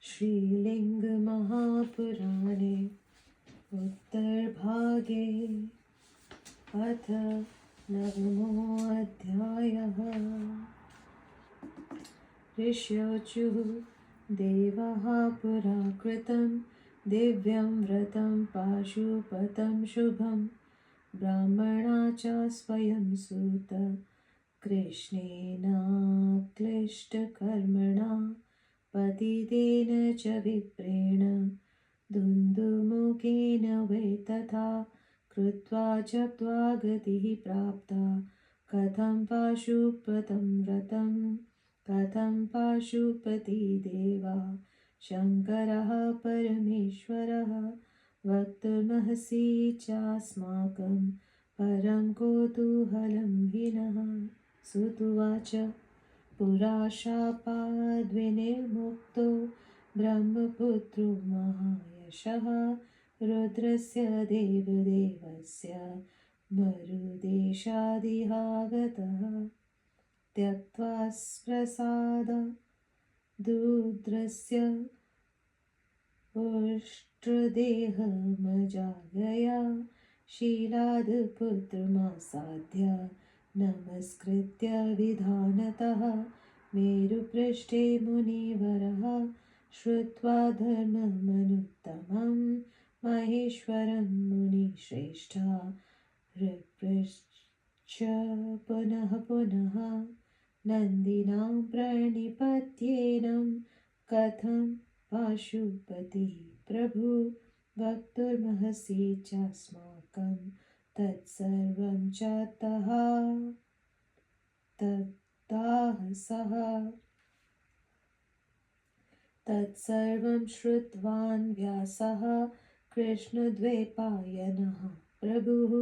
श्रीलिङ्गमहापुराणे उत्तरभागे अथ नवमोऽध्यायः। ऋष्योचुः देवः पुरा कृतं दिव्यं व्रतं पाशुपतं शुभं ब्राह्मणा च स्वयं सूत कृष्णेनाक्लिष्टकर्मणा पतितेन च विप्रेण दुन्दुमुखेन वै तथा कृत्वा जप्त्वा गतिः प्राप्ता। कथं पाशुपतं व्रतं कथं पाशुपतिदेवा शङ्करः परमेश्वरः वक्तुमर्हसि चास्माकं परं कौतूहलं विनः। सुतुवाच पुरा शापाद्विनिर्मुक्तो ब्रह्मपुत्रो महायशः रुद्रस्य देवदेवस्य मरुदेशादिहागतः त्यक्त्वा प्रसादाद्रुद्रस्य उष्ट्रदेहमजागया शीलादपुत्रमासाद्य नमस्कृत्य विधानतः मेरुपृष्ठे मुनिवरः श्रुत्वा धर्ममनुत्तमं महेश्वरं मुनिश्रेष्ठा ऋपृच्छ पुनः पुनः नन्दिनां प्रणिपत्येनं कथं पाशुपति प्रभु वक्तुमर्हसि चास्माकं तत्सर्वं च तदाह सः तत्सर्वं श्रुतवान् व्यासः कृष्णद्वैपायनः प्रभुः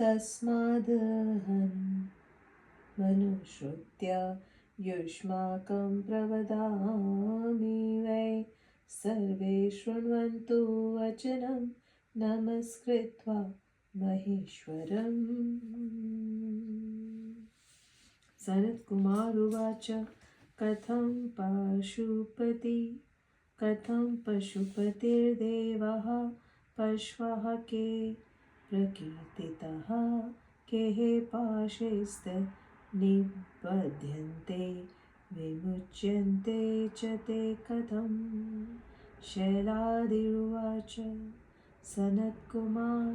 तस्मादहमनुश्रुत्य युष्माकं प्रवदामि वै सर्वे शृण्वन्तु वचनं नमस्कृत्वा महेश्वरम्। सनत्कुमार उवाच कथं पशुपतिर्देवः पश्वः के प्रकीर्तितः केः पाशैस्तनिबध्यन्ते विमुच्यन्ते च ते कथं। शैलादिरुवाच सनत्कुमार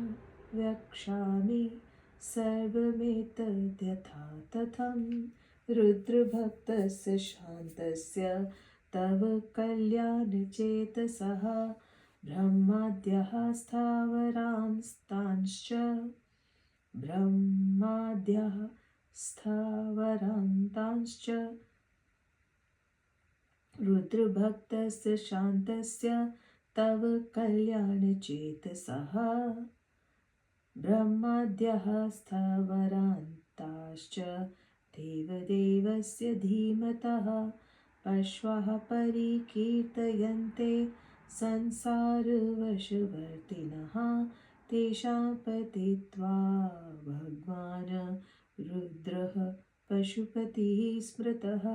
वक्ष्यामि सर्वमेतद्यथा तथं रुद्रभक्तस्य शान्तस्य तव कल्याणचेतसः ब्रह्माद्यः स्थावरांतांश्च रुद्रभक्तस्य शान्तस्य तव कल्याणचेतसः ब्रह्माद्यः स्थावरान्ताश्च देवदेवस्य धीमतः पश्वः परिकीर्तयन्ते संसारवशवर्तिनः तेषां पतित्वा भगवान् रुद्रः पशुपतिः स्मृतः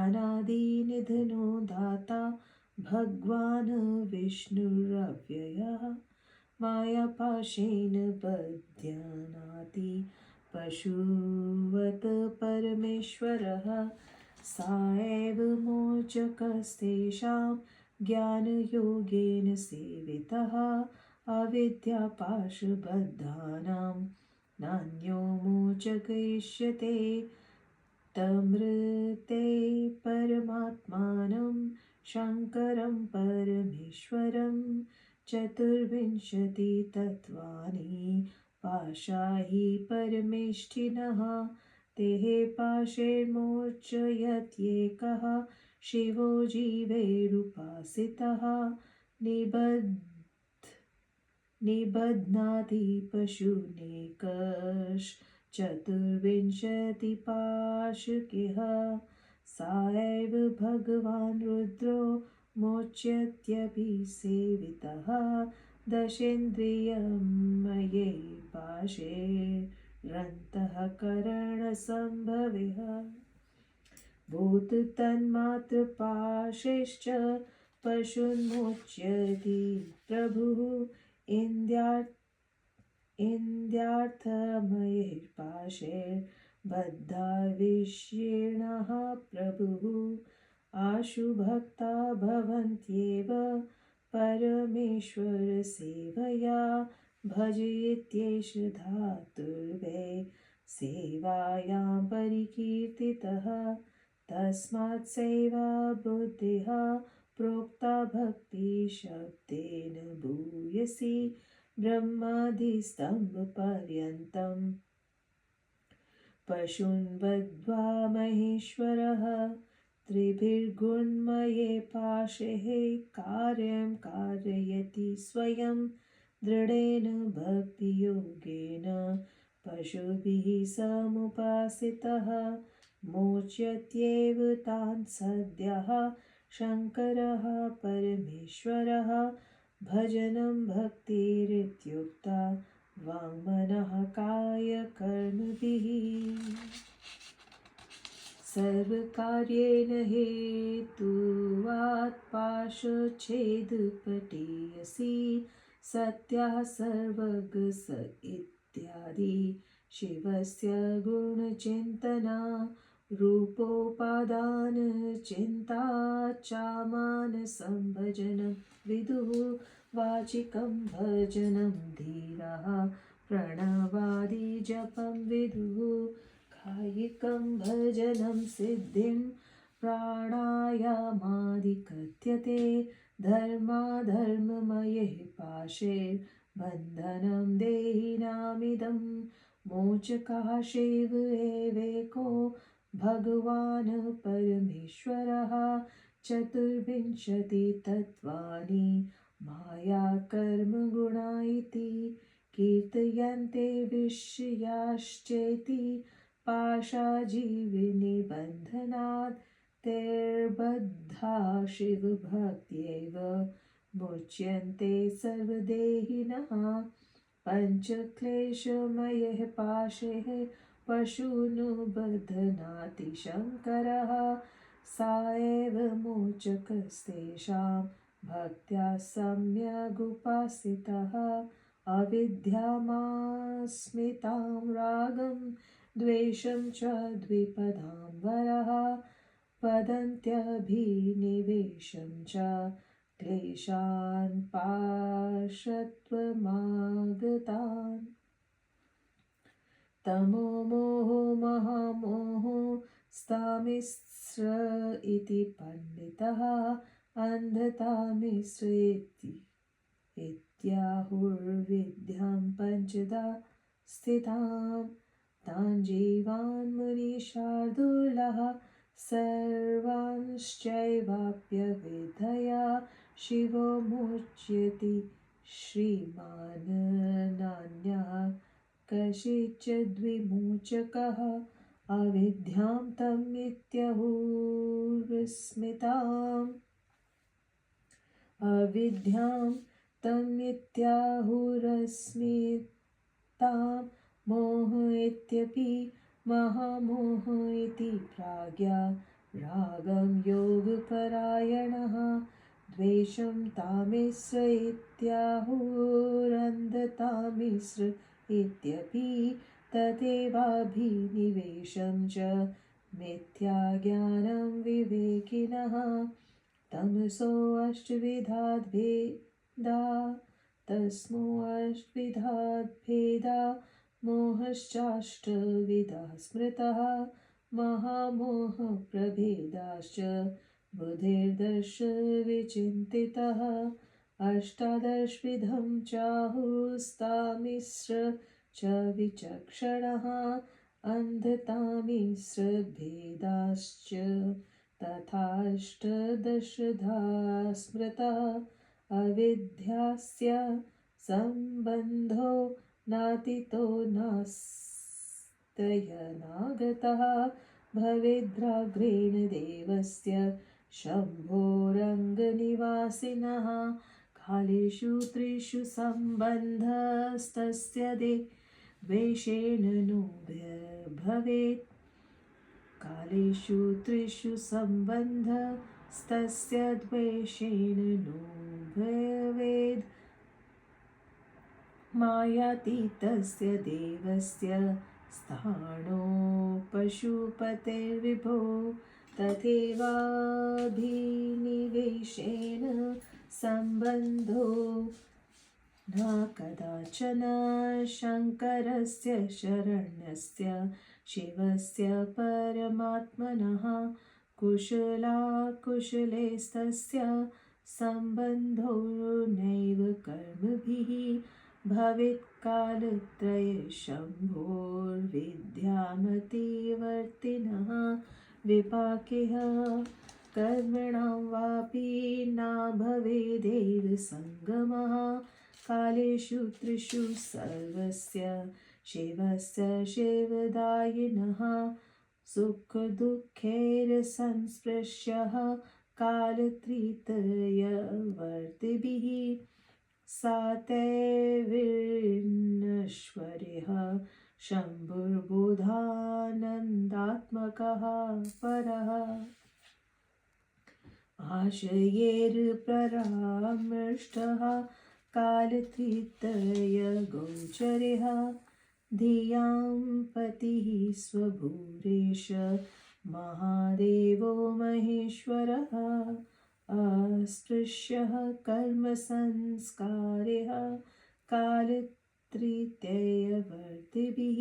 अनादिनिधनो दाता भगवान् विष्णुरव्ययः मायापाशेन बध्नाति पशुवत् परमेश्वरः स एव मोचकस्तेषां ज्ञानयोगेन सेवितः अविद्यापाशबद्धानां नान्यो मोचयिष्यते तमृते परमात्मानं शङ्करं परमेश्वरं चतुर्विंशतितत्त्वानि पाशाहि परमेष्ठिनः तेः पाशैर्मोचयत्येकः शिवो जीवैरुपासितः निबध्नाति पशूनेकश्चतुर्विंशतिपाशुकिः स एव भगवान् रुद्रो मोच्यत्यपि सेवितः दशेन्द्रियमये पाशैरन्तःकरणसम्भवः भूततन्मात्रपाशैश्च पशुन्मुच्यति प्रभुः इन्द्रियार्थमयैर्पाशैर्बद्धा विषीणः प्रभुः आशुभक्ता भवन्त्येव परमेश्वरसेवया भजेत्येष धातुर्वै सेवायां परिकीर्तितः तस्मात् सेवा बुद्धिः प्रोक्ता भक्तिशब्देन भूयसी ब्रह्मादिस्तम्भपर्यन्तम् पशून् वद्वा महेश्वरः त्रिभिर्गुणमये पाशैः कार्यं कारयति स्वयं दृढेन भक्तियोगेन पशुभिः समुपासितः मोच्यत्येव तान् सद्यः शङ्करः परमेश्वरः भजनं भक्तिरित्युक्ता वाङ्मनः कायकर्मभिः सर्वकार्येण हेतुवात् पाशच्छेदपटेयसी सत्याः सर्वगस इत्यादि शिवस्य गुणचिन्तना रूपोपादानचिन्ता चामानसंभजनं विदुः वाचिकं भजनं धीरः प्रणवादिजपं विदुः कायिकं भजनं सिद्धिं प्राणायामादिकथ्यते धर्माधर्ममयैः पाशैर्बन्धनं देहिनामिदं मोचकः शिव एवेको भगवान् परमेश्वरः चतुर्विंशतितत्त्वानि मायाकर्मगुणा इति कीर्तयन्ते विषयाश्चेति पाशाजीवनिबन्धनात् तैर्बद्धा शिवभक्त्यैव मुच्यन्ते सर्वदेहिनः पञ्चक्लेशमयैः पाशैः पशून् बध्नाति शङ्करः सा एव मोचकस्तेषां भक्त्या सम्यगुपासितः अविद्यामास्मितां रागं द्वेषं च द्विपदां वरः पदन्त्यभिनिवेशं च क्लेशान् पाशत्वमागतान् तमो मोहो महामोहो स्तामिस्र इति पण्डितः अन्धतामिस्र इत्याहुर्विद्यां पञ्चदा स्थितां तान् जीवान् मुनिशार्दूलः सर्वांश्चैवाप्यविधया शिवो मुच्यति श्रीमान् नान्यः कश्चिद्विमोचकः अविद्यां तमित्याहुरस्मितां मोह इत्यपि महामोह इति प्राज्ञा रागं योगपरायणः द्वेषं तामिस्र इत्याहुरन्धतामिस्र इत्यपि तथैवाभिनिवेशं च मिथ्याज्ञानं विवेकिनः तमसो अष्टविधाद् भेदा तस्मोऽष्टविधाद् भेदा मोहश्चाष्टविधः स्मृतः महामोहप्रभेदाश्च बुद्धिर्दश विचिन्तितः अष्टादशविधं चाहुस्तामिस्र च विचक्षणः अन्धतामिस्रभेदाश्च तथाष्टादशधा स्मृतः अविद्यास्य सम्बन्धो नातीतो नास्त्ययनागतः भवेद्राग्रेण देवस्य शम्भोरङ्गनिवासिनः कालेषु त्रिषु सम्बन्धस्तस्य द्वेषेण नो भवेत् कालेषु त्रिषु सम्बन्ध स्तस्य द्वेषेण नो भवेद् मायातीतस्य देवस्य स्थाणो पशुपतेर्विभो तथैवाभिनिवेशेन सम्बन्धो न कदाचन शङ्करस्य शरणस्य शिवस्य परमात्मनः कुशलाकुशलेस्तस्य सम्बन्धो नैव कर्मभिः भवेत् कालत्रयशम्भोर्विद्यामतिवर्तिनः विपाकिह कर्मणां वापि न भवेदेव सङ्गमः कालेषु त्रिषु सर्वस्य शिवस्य शिवदायिनः सुखदुःखैर्संस्पृश्यः कालत्रितयवर्तिभिः सातैर्विनश्वरः शम्भुर्बोधानन्दात्मकः परः आशयैर्परामृष्टः कालत्रितयगोचरः धियां पतिः स्वभूरेश महादेवो महेश्वरः अस्पृश्यः कर्मसंस्कारः कालत्रितयवर्तिभिः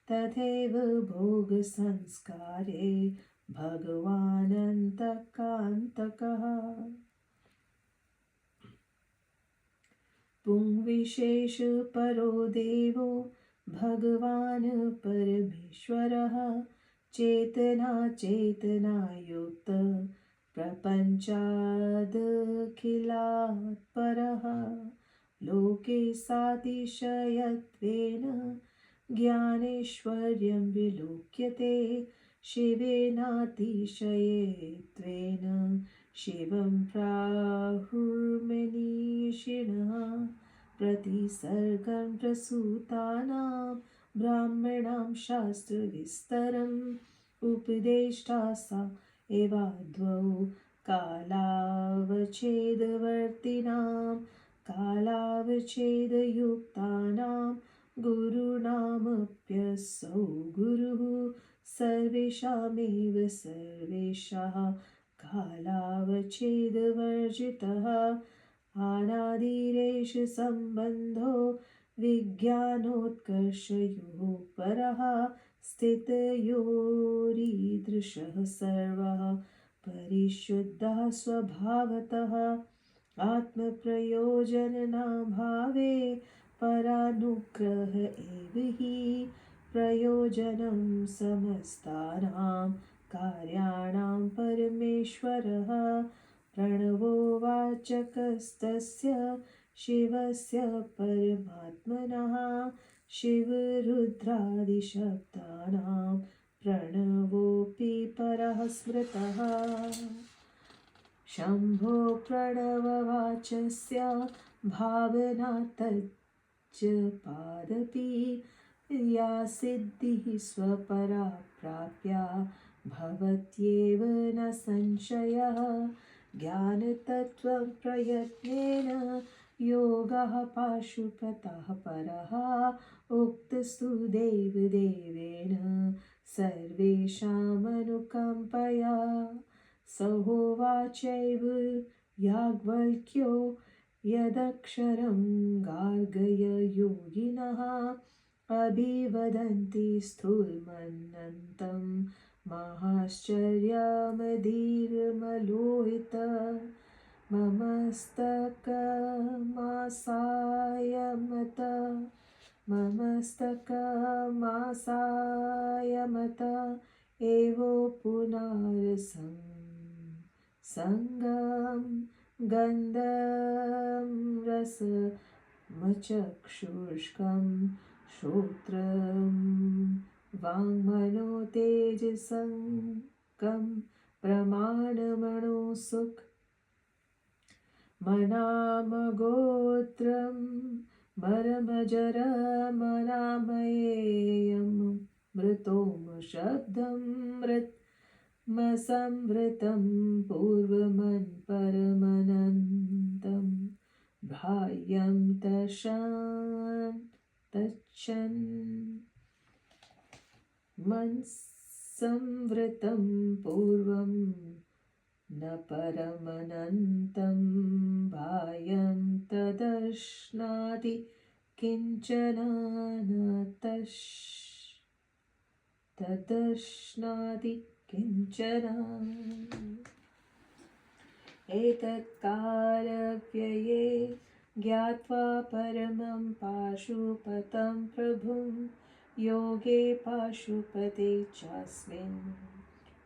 तथैव भोगसंस्कारे भगवानन्तकान्तकः पुंविशेषपरो देवो भगवान् परमेश्वरः चेतनायुक्त प्रपञ्चादखिलात् परः लोके सातिशयत्वेन ज्ञानैश्वर्यं विलोक्यते शिवेनातिशयत्वेन शिवं प्राहुर्मनीषिणः प्रतिसर्गं प्रसूतानां ब्राह्मणां शास्त्रविस्तरम् उपदेष्टा सा एवाद्वौ कालावच्छेदवर्तिनां कालावच्छेदयुक्तानां गुरूणामप्यसौ गुरुः सर्वेषामेव सर्वेषां कालावच्छेदवर्जितः अनादिरेष सम्बन्धो विज्ञानोत्कर्षयोः परः स्थितयोरीदृशः सर्वः परिशुद्धः स्वभावतः आत्मप्रयोजननाभावे परानुग्रह एव हि प्रयोजनं समस्तानां कार्याणां परमेश्वरः प्रणवो वाचकस्तस्य शिवस्य परमात्मनः शिवरुद्रादिशब्दानां प्रणवोऽपि परः स्मृतः शम्भो प्रणववाचस्य भावना तज्जपादपि या सिद्धिः स्वपरा प्राप्या भवत्येव न संशयः ज्ञानतत्त्वं प्रयत्नेन योगः पाशुपतः परः उक्तस्तु देवदेवेन सर्वेषामनुकम्पया सहोवाचैव याज्ञवल्क्यो यदक्षरं गार्गय योगिनः अभिवदन्ति स्थूलमनन्तं माहाश्चर्यमधीरमलोहित ममस्तकमासायमत एवो पुनर्सङ्गं गन्धं रसमचक्षुष्कं श्रोत्रं वाङ्मनो तेजसङ्कं प्रमाणमणो सुख मनामगोत्रं मरमजरमनामयेयं मृतोम शब्दं मसंवृतं पूर्वमन् परमनन्तं बाह्यं तच्छन् मत्संवृतं पूर्वं न परमनन्तं बाह्यं तदश्नाति किञ्चन न तदश्नाति किञ्चन। एतत्कालव्यये ज्ञात्वा परमं पाशुपतं प्रभुं योगे पाशुपते चास्मिन्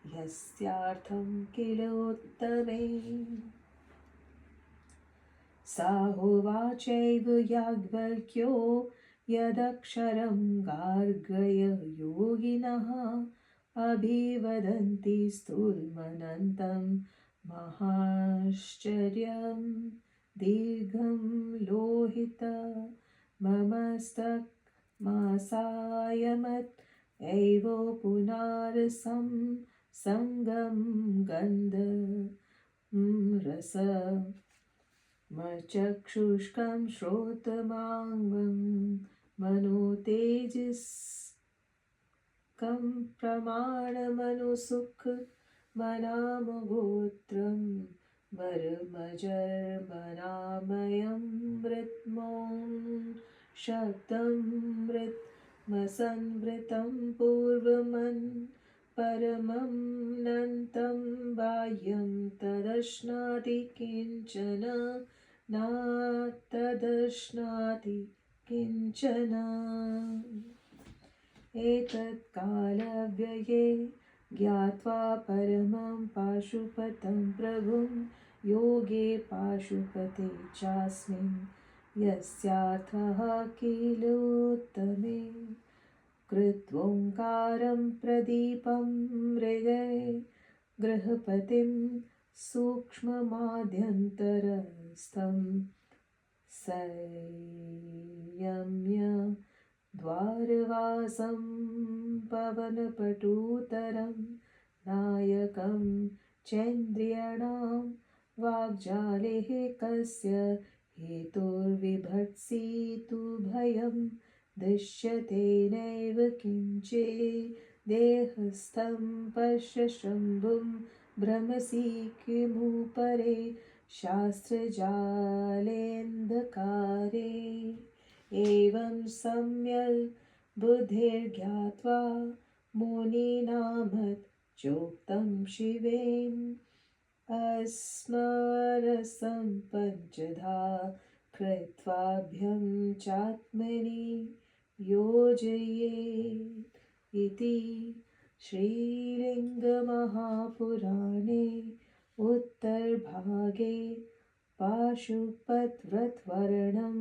यस्यार्थं किलोत्तमे। साहोवाचैव याज्ञवल्क्यो यदक्षरं गार्गय योगिनः अभिवदन्ति स्थूलमनन्तं महाश्चर्यं दीर्घं लोहितमस्तकमासायमत् एव पुनारसं सङ्गं गन्धरस मचक्षुष्कं श्रोत्रमाङ्गं मनोतेजस्कं प्रमाणमनुसुखमनामगोत्रं मर्मजर्मनामयं मृत्मों शब्दं मृत्मसंवृतं पूर्वमन् परमं नन्तं बाह्यं तदश्नाति किञ्चन न तदश्नाति किञ्चन। एतत्कालव्यये ज्ञात्वा परमं पाशुपतं प्रभुं योगे पाशुपते चास्मिन् यस्यार्थः किलोत्तमे। कृत्वोङ्कारं प्रदीपं मृगे गृहपतिं सूक्ष्ममाद्यन्तरस्थं संयम्य द्वारवासं पवनपटुतरं नायकं चेन्द्रियाणां वाग्जालेः कस्य हेतुर्विभत्सितु भयं दृश्यते नैव किञ्चे देहस्थं पश्य शम्भुं भ्रमसि किमु परे शास्त्रजालेऽन्धकारे। एवं सम्यक् बुद्धिर्ज्ञात्वा मुनिनामत् चोक्तं शिवेन अस्मरसं पञ्चधा कृत्वाभ्यं चात्मनि योजयेत् इति श्रीलिङ्गमहापुराणे उत्तरभागे पाशुपतव्रतवर्णनं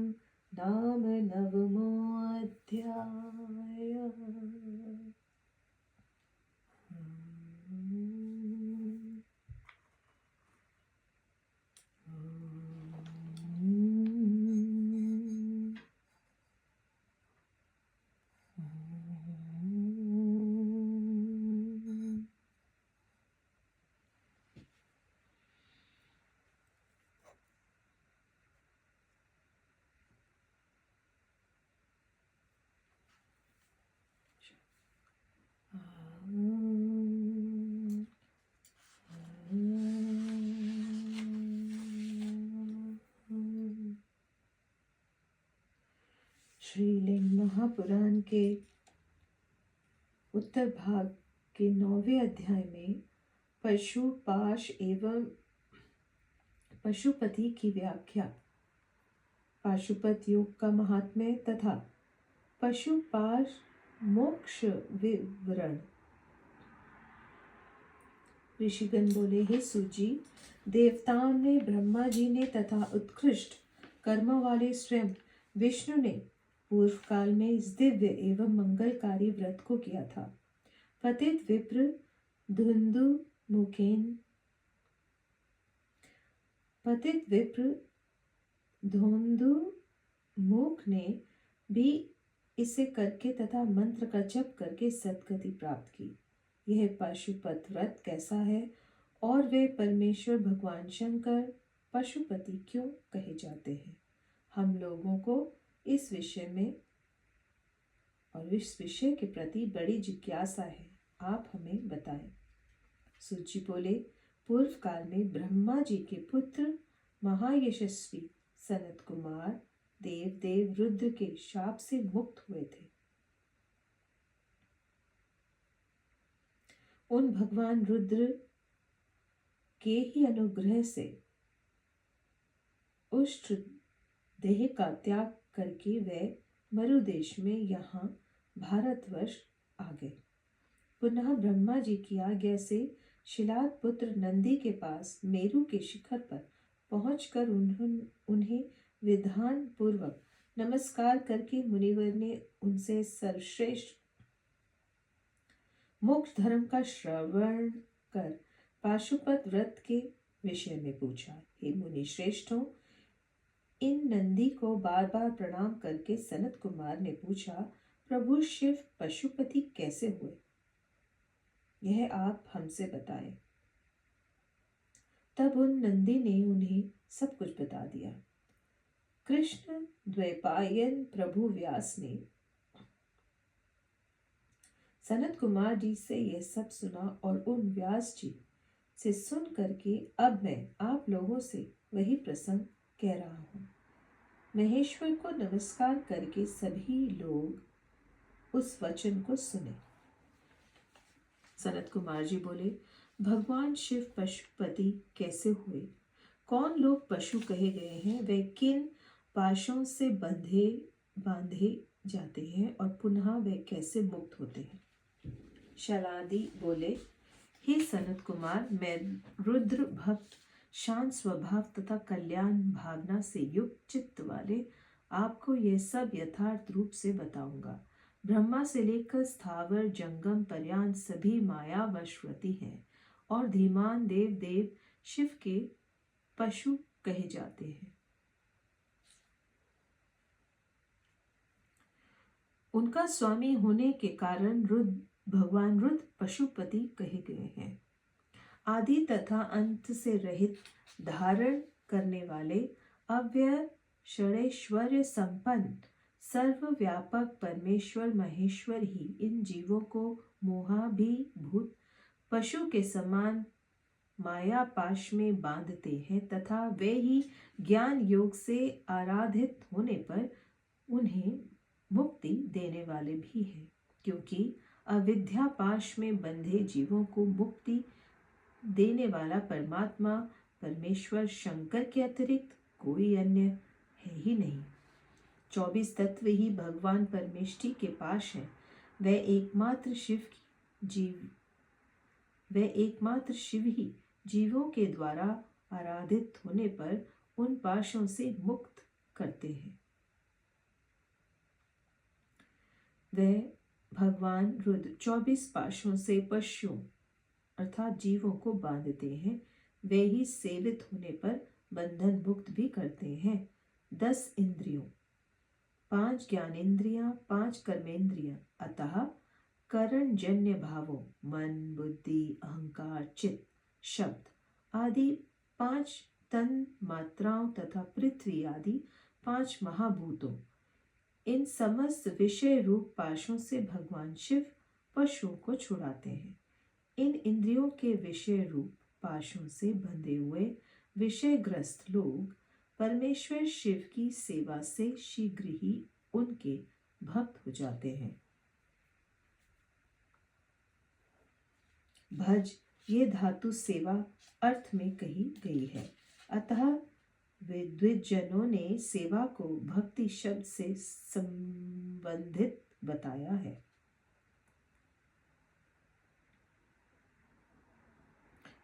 नाम 9मोऽध्यायः। श्रीलिंग महापुराण के उत्तर भाग के 9वें अध्याय में पशुपाश एवं पशुपति की व्याख्या, पाशुपत योग का महात्म्य तथा पशुपाश मोक्ष विवरण। ऋषिगण बोले, हे सूजी, देवताओं ने, ब्रह्मा जी ने तथा उत्कृष्ट कर्म वाले स्वयं विष्णु ने पूर्व काल में इस दिव्य एवं मंगलकारी व्रत को किया था। पतित विप्र धुंधुमुख ने भी इसे करके तथा मंत्र का जप करके सद्गति प्राप्त की। यह पाशुपत व्रत कैसा है और वे परमेश्वर भगवान शंकर पशुपति क्यों कहे जाते हैं? हम लोगों को इस विषय में और इस विषय के प्रति बड़ी जिज्ञासा है, आप हमें बताएं। सूची बोले, पूर्व काल में ब्रह्मा जी के पुत्र महायशस्वी सनत कुमार देव रुद्र के शाप से मुक्त हुए थे। उन भगवान रुद्र के ही अनुग्रह से उष्ट देह का त्याग करके वे मरुदेश में यहाँ भारतवर्ष आ गए। पुनः ब्रह्मा जी की आज्ञा से शिलाद पुत्र नंदी के पास मेरु के शिखर पर पहुंचकर उन्हें विधान पूर्वक नमस्कार करके मुनिवर ने उनसे सर्वश्रेष्ठ मोक्ष धर्म का श्रवण कर पाशुपत व्रत के विषय में पूछा। हे मुनि श्रेष्ठों, इन नंदी को बार बार प्रणाम करके सनत कुमार ने पूछा, प्रभु शिव पशुपति कैसे हुए? यह आप हमसे बताएं। तब उन नंदी ने उन्हें सब कुछ बता दिया। कृष्ण द्वैपायन प्रभु व्यास ने सनत कुमार जी से यह सब सुना और उन व्यास जी से सुन करके अब मैं आप लोगों से वही प्रसंग कह रहा हूँ। महेश्वर को नमस्कार करके सभी लोग उस वचन को सुने। सनत कुमार जी बोले, भगवान शिव पशुपति कैसे हुए? कौन लोग पशु कहे गए हैं? वे किन पाशों से बांधे जाते हैं और पुनः वे कैसे मुक्त होते हैं? शलादी बोले, हे सनत कुमार, मैं रुद्र भक्त, शांत स्वभाव तथा कल्याण भावना से युक्त चित्त वाले आपको यह सब यथार्थ रूप से बताऊंगा। ब्रह्मा से लेकर स्थावर जंगम पर्यंत सभी माया वशवर्ती हैं और धीमान देव शिव के पशु कहे जाते हैं। उनका स्वामी होने के कारण भगवान रुद्र पशुपति कहे गए हैं। आदि तथा अंत से रहित, धारण करने वाले, अव्यय षड़ैश्वर्य संपन्न, सर्वव्यापक परमेश्वर महेश्वर ही इन जीवों को मोहाभिभूत पशु के समान माया पाश में बांधते हैं तथा वे ही ज्ञान योग से आराधित होने पर उन्हें मुक्ति देने वाले भी हैं, क्योंकि अविद्या पाश में बंधे जीवों को मुक्ति देने वाला परमात्मा परमेश्वर शंकर के अतिरिक्त कोई अन्य है ही नहीं। 24 तत्व ही भगवान परमेष्ठी के पास है। वह एकमात्र शिव ही जीवों के द्वारा आराधित होने पर उन पाशों से मुक्त करते हैं। वह भगवान रुद्र 24 पाशों से पशुओं अर्थात जीवों को बांधते हैं। वे ही सेवित होने पर बंधन मुक्त भी करते हैं। 10 इंद्रियों, 5 ज्ञानेन्द्रियां, 5 कर्मेंद्रियां, अतः करण जन्य भावों मन, बुद्धि, अहंकार, चित्त, शब्द आदि 5 तन मात्राओं तथा पृथ्वी आदि 5 महाभूतों, इन समस्त विषय रूप पाशों से भगवान शिव पशुओं को छुड़ाते हैं। इन इंद्रियों के विषय रूप पाशों से बंधे हुए विषयग्रस्त लोग परमेश्वर शिव की सेवा से शीघ्र ही उनके भक्त हो जाते हैं। भज ये धातु सेवा अर्थ में कही गई है, अतः विद्वज्जनों ने सेवा को भक्ति शब्द से संबंधित बताया है।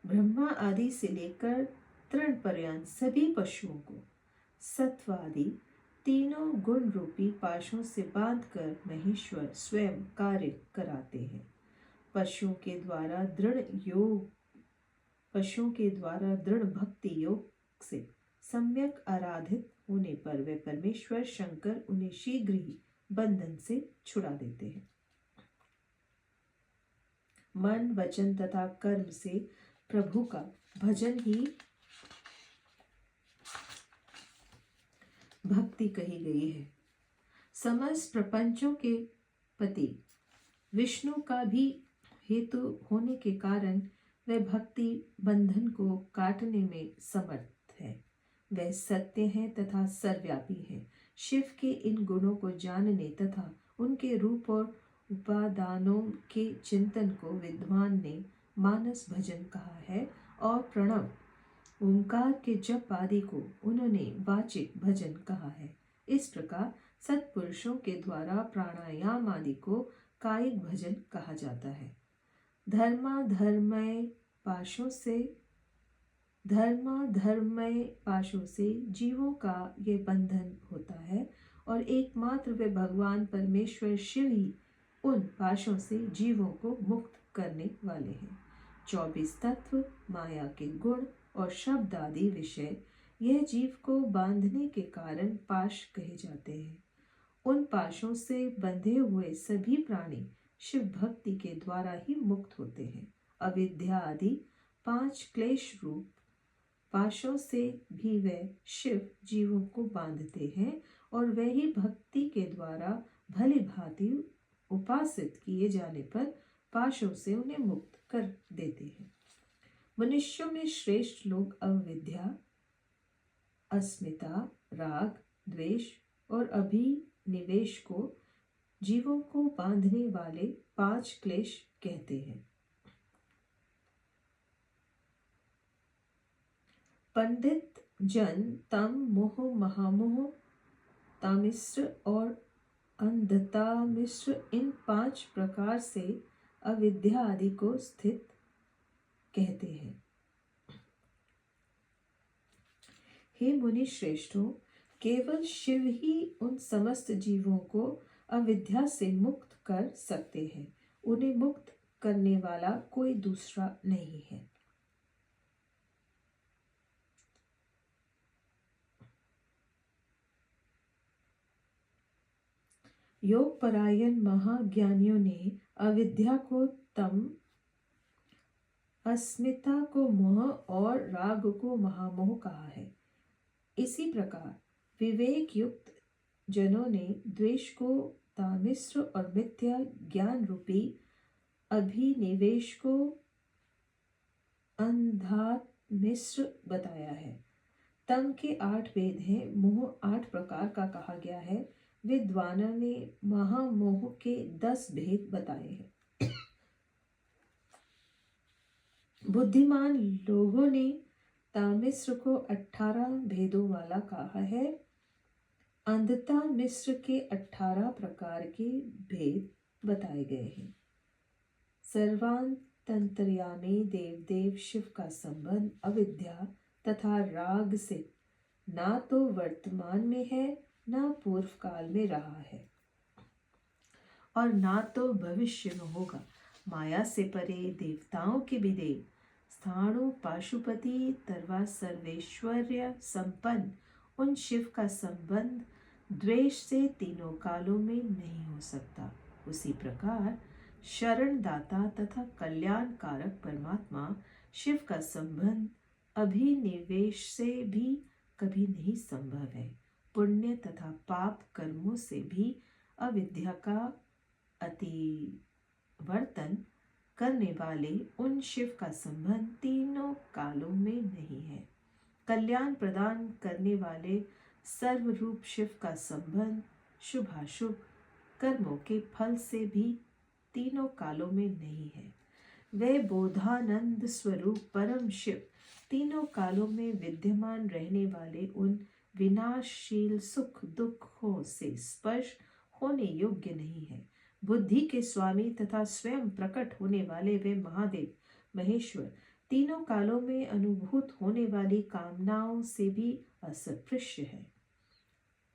ब्रह्मा आदि से लेकर तृण पर्यंत सभी पशुओं को सत्व आदि तीनों गुण रूपी पाशों से बांधकर महेश्वर स्वयं कार्य कराते हैं। पशुओं के द्वारा दृढ़ भक्ति योग से सम्यक आराधित होने पर वे परमेश्वर शंकर उन्हें शीघ्र ही बंधन से छुड़ा देते हैं। मन, वचन तथा कर्म से प्रभु का भजन ही भक्ति कही गई है। समस्त प्रपंचों के पति विष्णु का भी हेतु होने के कारण वह भक्ति बंधन को काटने में समर्थ है। वह सत्य है तथा सर्वव्यापी है। शिव के इन गुणों को जानने तथा उनके रूप और उपादानों के चिंतन को विद्वान ने मानस भजन कहा है और प्रणव ओंकार के जप आदि को उन्होंने वाचिक भजन कहा है। इस प्रकार सत्पुरुषों के द्वारा प्राणायाम आदि को कायिक भजन कहा जाता है। धर्ममय पाशों से जीवों का ये बंधन होता है और एकमात्र वे भगवान परमेश्वर शिव ही उन पाशों से जीवों को मुक्त करने वाले हैं। 24 तत्व, माया के गुण और शब्द आदि विषय यह जीव को बांधने के कारण पाश कहे जाते हैं। उन पाशों से बंधे हुए सभी प्राणी शिव भक्ति के द्वारा ही मुक्त होते हैं। अविद्या आदि 5 क्लेश रूप पाशों से भी वे शिव जीवों को बांधते हैं और वे ही भक्ति के द्वारा भली भांति उपासित किए जाने पर पाशों से उन्हें मुक्त कर देते हैं। मनुष्यों में श्रेष्ठ लोग अविद्या, अस्मिता, राग, द्वेष और अभिनिवेश को जीवों को बांधने वाले 5 क्लेश कहते हैं। पंडित जन तम, मोह, महामोह, तामिश्र और अंधता मिश्र इन 5 प्रकार से अविद्या आदि को स्थित कहते हैं। हे मुनि श्रेष्ठों, केवल शिव ही उन समस्त जीवों को अविद्या से मुक्त कर सकते हैं। उन्हें मुक्त करने वाला कोई दूसरा नहीं है। योग परायण महाज्ञानियों ने अविद्या को तम, अस्मिता को मोह और राग को महामोह कहा है। इसी प्रकार विवेक युक्त जनों ने द्वेष को तामिश्र और मिथ्या ज्ञान रूपी अभिनिवेश को अंधामिश्र बताया है। तम के 8 भेद हैं। मोह 8 प्रकार का कहा गया है। विद्वानों ने महामोह के 10 भेद बताए हैं। बुद्धिमान लोगों ने तामिश्र को 18 भेदों वाला कहा है। अंधता मिश्र के 18 प्रकार के भेद बताए गए हैं। सर्वांतर्यामी देव शिव का संबंध अविद्या तथा राग से ना तो वर्तमान में है, ना पूर्व काल में रहा है और ना तो भविष्य में होगा। माया से परे, देवताओं के भी देव, स्थाणु पाशुपति तथा सर्वैश्वर्य संपन्न उन शिव का संबंध द्वेष से तीनों कालों में नहीं हो सकता। उसी प्रकार शरण दाता तथा कल्याण कारक परमात्मा शिव का संबंध अभिनिवेश से भी कभी नहीं संभव है। पुण्य तथा पाप कर्मों से भी अविद्या का अतिवर्तन करने वाले उन शिव का संबंध तीनों कालों में नहीं है। कल्याण प्रदान करने वाले सर्वरूप शिव का संबंध शुभाशुभ कर्मों के फल से भी तीनों कालों में नहीं है। वे बोधानंद स्वरूप परम शिव तीनों कालों में विद्यमान रहने वाले उन विनाशशील सुख दुखों से स्पर्श होने योग्य नहीं है। बुद्धि के स्वामी तथा स्वयं प्रकट होने वाले वे महादेव महेश्वर तीनों कालों में अनुभूत होने वाली कामनाओं से भी असदृश्य है।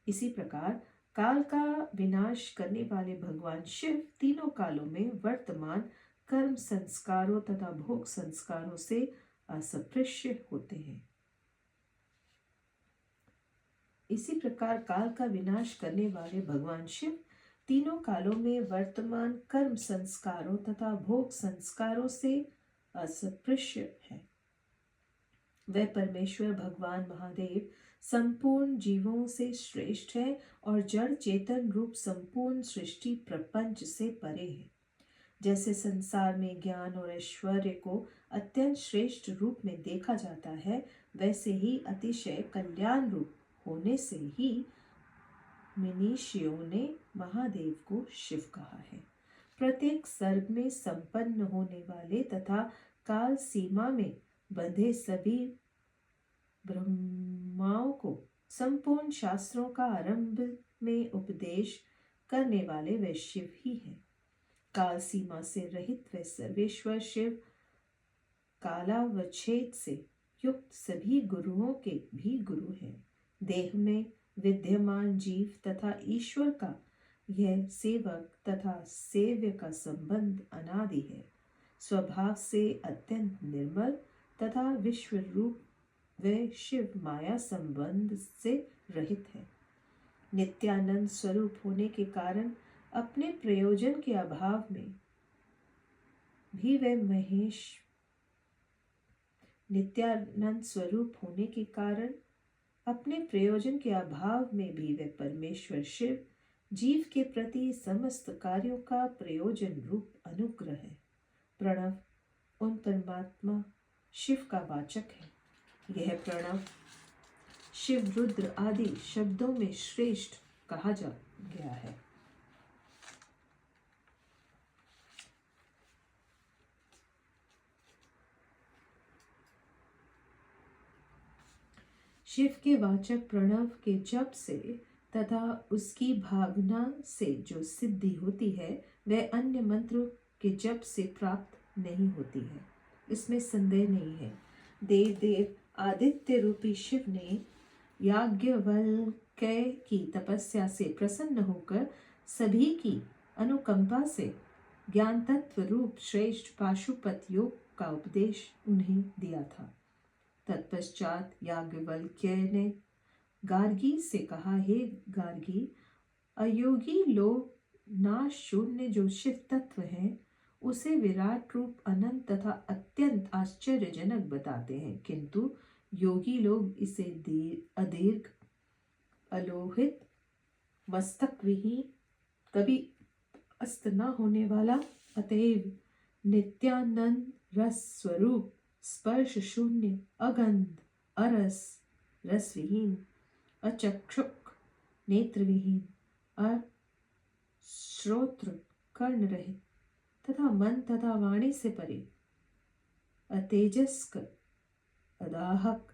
इसी प्रकार काल का विनाश करने वाले भगवान शिव तीनों कालों में वर्तमान कर्म संस्कारों तथा भोग संस्कारों से असदृश्य होते हैं। इसी प्रकार काल का विनाश करने वाले भगवान शिव तीनों कालों में वर्तमान कर्म संस्कारों तथा भोग संस्कारों से अस्पृश्य है। वह परमेश्वर भगवान महादेव संपूर्ण जीवों से श्रेष्ठ है और जड़ चेतन रूप संपूर्ण सृष्टि प्रपंच से परे है। जैसे संसार में ज्ञान और ऐश्वर्य को अत्यंत श्रेष्ठ रूप में देखा जाता है, वैसे ही अतिशय कल्याण रूप होने से ही मनीषियों ने महादेव को शिव कहा है। प्रत्येक सर्ग में संपन्न होने वाले तथा काल सीमा में बंधे सभी ब्रह्माओं को संपूर्ण शास्त्रों का आरंभ में उपदेश करने वाले वे शिव ही हैं। काल सीमा से रहित वे सर्वेश्वर शिव कालावच्छेद से युक्त सभी गुरुओं के भी गुरु हैं। देह में विद्यमान जीव तथा ईश्वर का यह सेवक तथा सेव्य का संबंध अनादि है। स्वभाव से अत्यंत निर्मल तथा विश्व रूप वे शिव माया संबंध से रहित है। नित्यानंद स्वरूप होने के कारण अपने प्रयोजन के अभाव में भी वे नित्यानंद स्वरूप होने के कारण अपने प्रयोजन के अभाव में भी वे परमेश्वर शिव जीव के प्रति समस्त कार्यों का प्रयोजन रूप अनुग्रह है। प्रणव उन परमात्मा शिव का वाचक है। यह प्रणव शिव रुद्र आदि शब्दों में श्रेष्ठ कहा जा गया है। शिव के वाचक प्रणव के जप से तथा उसकी भावना से जो सिद्धि होती है वह अन्य मंत्रों के जप से प्राप्त नहीं होती है, इसमें संदेह नहीं है। देव देव आदित्य रूपी शिव ने याज्ञवल्क्य की तपस्या से प्रसन्न होकर सभी की अनुकंपा से ज्ञान तत्व रूप श्रेष्ठ पाशुपत योग का उपदेश उन्हें दिया था। तत्पश्चात याज्ञवल्क्य ने गार्गी से कहा, हे गार्गी, अयोगी लोग नाश शून्य जो शिव तत्व है उसे विराट रूप अनंत तथा अत्यंत आश्चर्यजनक बताते हैं, किंतु योगी लोग इसे अदीर्घ अलोहित मस्तक विहीन कभी अस्त न होने वाला अतएव नित्यानंद रस स्वरूप स्पर्श शून्य अगंध अरस रस विहीन अचक्षुक नेत्र विहीन अश्रोत्र कर्ण रहित तथा मन तथा वाणी से परे अतेजस्क अदाहक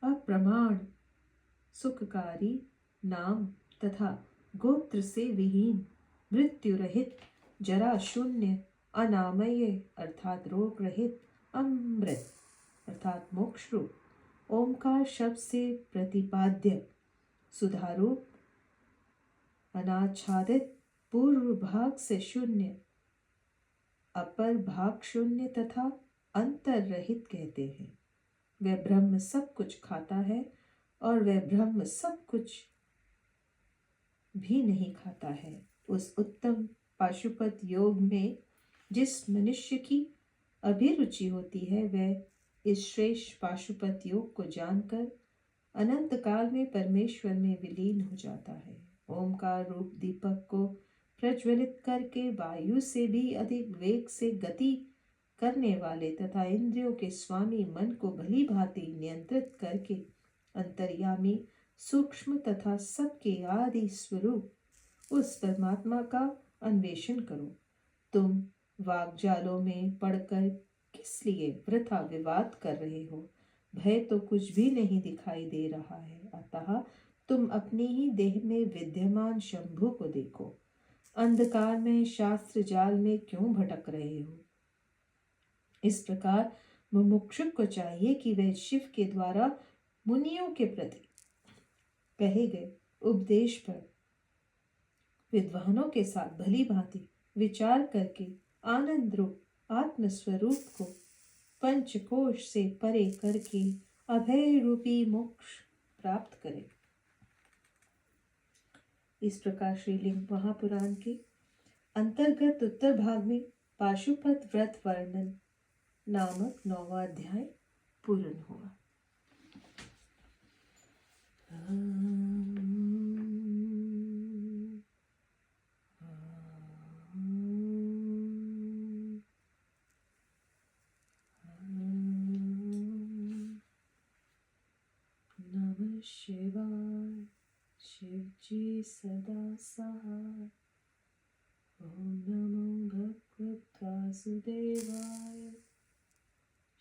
अप्रमाण सुखकारी नाम तथा गोत्र से विहीन मृत्यु रहित जरा शून्य अनामय अर्थात रोग रहित अमृत अर्थात मोक्ष रूप ओमकार शब्द से प्रतिपाद्य सुधारूप अनाच्छादित पूर्व भाग से शून्य अपर भाग शून्य तथा अंतर रहित कहते हैं। वह ब्रह्म सब कुछ खाता है और वह ब्रह्म सब कुछ भी नहीं खाता है। उस उत्तम पाशुपत योग में जिस मनुष्य की अभिरुचि होती है वह इस श्रेष्ठ पाशुपत योग को जानकर अनंत काल में परमेश्वर में विलीन हो जाता है। ओमकार रूप दीपक को प्रज्वलित करके वायु से भी अधिक वेग से गति करने वाले तथा इंद्रियों के स्वामी मन को भली भांति नियंत्रित करके अंतर्यामी सूक्ष्म तथा सबके आदि स्वरूप उस परमात्मा का अन्वेषण करो। तुम वाग्जालों में पड़कर किस लिए वृथा विवाद कर रहे हो? भय तो कुछ भी नहीं दिखाई दे रहा है, अतः तुम अपनी ही देह में विद्यमान शंभु को देखो। अंधकार में शास्त्र जाल में क्यों भटक रहे हो? इस प्रकार मुमुक्षु को चाहिए कि वह शिव के द्वारा मुनियों के प्रति कहे गए उपदेश पर विद्वानों के साथ भली भांति विचार करके आनंद रूप आत्मस्वरूप को पंचकोश से परे करके अभय रूपी मोक्ष प्राप्त करे। इस प्रकार श्रीलिंग महापुराण के अंतर्गत उत्तर भाग में पाशुपत व्रत वर्णन नामक 9वां अध्याय पूर्ण हुआ। नमः शिवाय, शिव जी सदा सहाय। ओम नमो भगवत वासुदेवाय,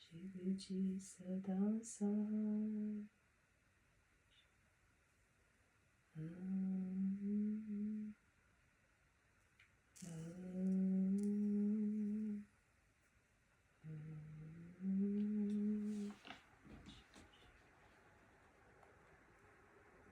शिव जी सदा सहाय।